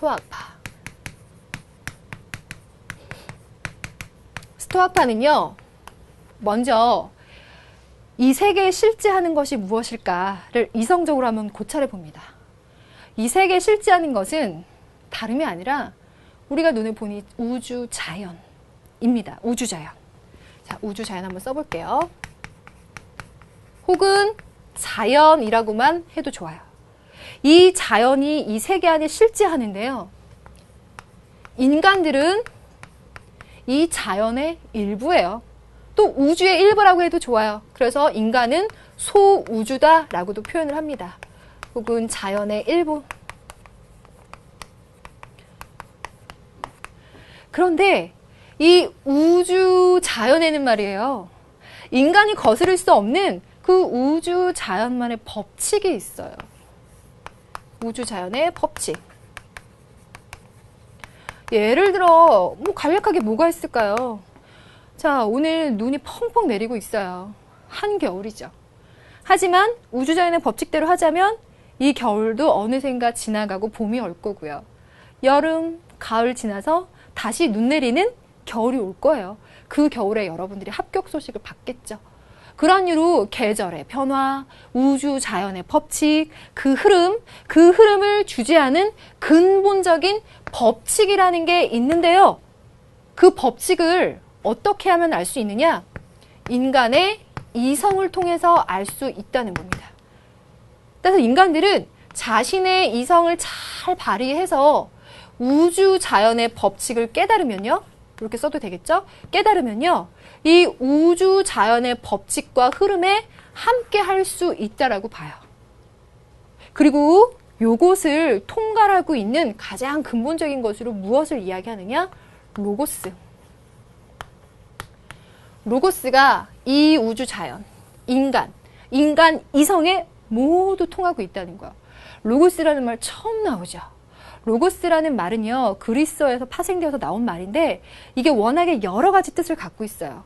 스토아파. 스토아파는요, 먼저 이 세계에 실제하는 것이 무엇일까를 이성적으로 한번 고찰해 봅니다. 이 세계에 실제하는 것은 다름이 아니라 우리가 눈에 보니 우주 자연입니다. 우주 자연. 자, 우주 자연 한번 써볼게요. 혹은 자연이라고만 해도 좋아요. 이 자연이 이 세계 안에 실제하는데요. 인간들은 이 자연의 일부예요. 또 우주의 일부라고 해도 좋아요. 그래서 인간은 소우주다라고도 표현을 합니다. 혹은 자연의 일부. 그런데 이 우주 자연에는 말이에요. 인간이 거스를 수 없는 그 우주 자연만의 법칙이 있어요. 우주 자연의 법칙. 예를 들어 뭐 간략하게 뭐가 있을까요? 자, 오늘 눈이 펑펑 내리고 있어요. 한겨울이죠. 하지만 우주 자연의 법칙대로 하자면 이 겨울도 어느샌가 지나가고 봄이 올 거고요. 여름, 가을 지나서 다시 눈 내리는 겨울이 올 거예요. 그 겨울에 여러분들이 합격 소식을 받겠죠. 그런 이유로 계절의 변화, 우주 자연의 법칙, 그 흐름을 주재하는 근본적인 법칙이라는 게 있는데요. 그 법칙을 어떻게 하면 알 수 있느냐? 인간의 이성을 통해서 알 수 있다는 겁니다. 그래서 인간들은 자신의 이성을 잘 발휘해서 우주 자연의 법칙을 깨달으면요. 이렇게 써도 되겠죠? 깨달으면요. 이 우주 자연의 법칙과 흐름에 함께 할 수 있다라고 봐요. 그리고 요것을 통괄하고 있는 가장 근본적인 것으로 무엇을 이야기하느냐? 로고스. 로고스가 이 우주 자연, 인간 이성에 모두 통하고 있다는 거예요. 로고스라는 말 처음 나오죠. 로고스라는 말은요, 그리스어에서 파생되어서 나온 말인데 이게 워낙에 여러 가지 뜻을 갖고 있어요.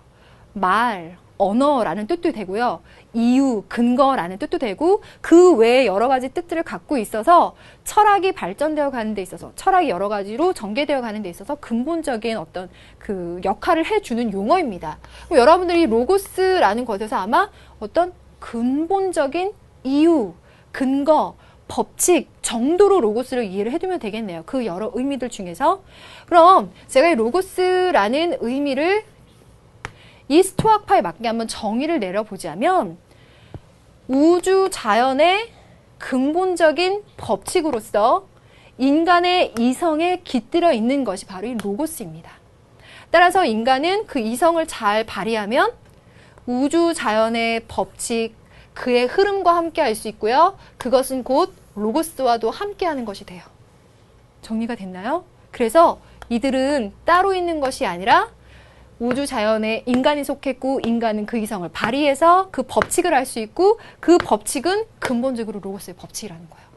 말, 언어라는 뜻도 되고요. 이유, 근거라는 뜻도 되고 그 외에 여러 가지 뜻들을 갖고 있어서 철학이 발전되어 가는 데 있어서 철학이 여러 가지로 전개되어 가는 데 있어서 근본적인 어떤 그 역할을 해주는 용어입니다. 여러분들이 로고스라는 것에서 아마 어떤 근본적인 이유, 근거, 법칙 정도로 로고스를 이해를 해두면 되겠네요. 그 여러 의미들 중에서. 그럼 제가 이 로고스라는 의미를 이 스토아파에 맞게 한번 정의를 내려보자면 우주 자연의 근본적인 법칙으로서 인간의 이성에 깃들어 있는 것이 바로 이 로고스입니다. 따라서 인간은 그 이성을 잘 발휘하면 우주 자연의 법칙, 그의 흐름과 함께 할 수 있고요. 그것은 곧 로고스와도 함께 하는 것이 돼요. 정리가 됐나요? 그래서 이들은 따로 있는 것이 아니라 우주 자연에 인간이 속했고 인간은 그 이성을 발휘해서 그 법칙을 알 수 있고 그 법칙은 근본적으로 로고스의 법칙이라는 거예요.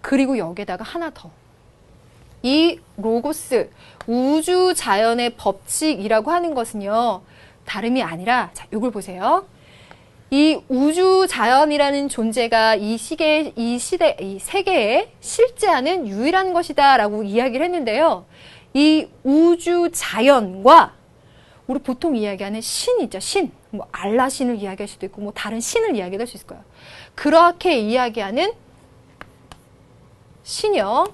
그리고 여기에다가 하나 더. 이 로고스, 우주 자연의 법칙이라고 하는 것은요. 다름이 아니라 자, 이걸 보세요. 이 우주 자연이라는 존재가 이 세계에 실제하는 유일한 것이다라고 이야기를 했는데요. 이 우주 자연과 우리 보통 이야기하는 신 있죠. 신. 뭐 알라 신을 이야기할 수도 있고 뭐 다른 신을 이야기할 수 있을 거예요. 그렇게 이야기하는 신이요.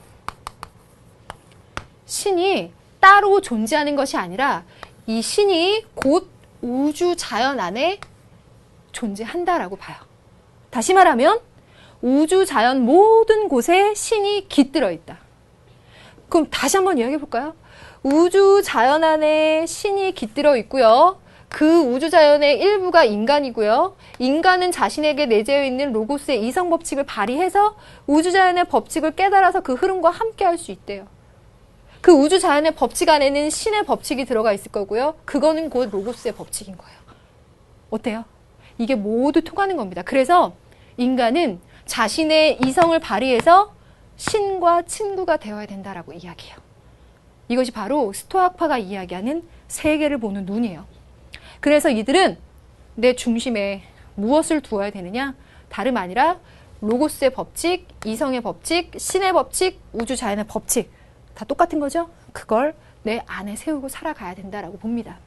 신이 따로 존재하는 것이 아니라 이 신이 곧 우주 자연 안에 존재한다라고 봐요. 다시 말하면 우주 자연 모든 곳에 신이 깃들어 있다. 그럼 다시 한번 이야기해 볼까요? 우주 자연 안에 신이 깃들어 있고요. 그 우주 자연의 일부가 인간이고요. 인간은 자신에게 내재해 있는 로고스의 이성 법칙을 발휘해서 우주 자연의 법칙을 깨달아서 그 흐름과 함께 할 수 있대요. 그 우주 자연의 법칙 안에는 신의 법칙이 들어가 있을 거고요. 그거는 곧 로고스의 법칙인 거예요. 어때요? 이게 모두 통하는 겁니다. 그래서 인간은 자신의 이성을 발휘해서 신과 친구가 되어야 된다라고 이야기해요. 이것이 바로 스토아파가 이야기하는 세계를 보는 눈이에요. 그래서 이들은 내 중심에 무엇을 두어야 되느냐? 다름 아니라 로고스의 법칙, 이성의 법칙, 신의 법칙, 우주 자연의 법칙 다 똑같은 거죠? 그걸 내 안에 세우고 살아가야 된다라고 봅니다.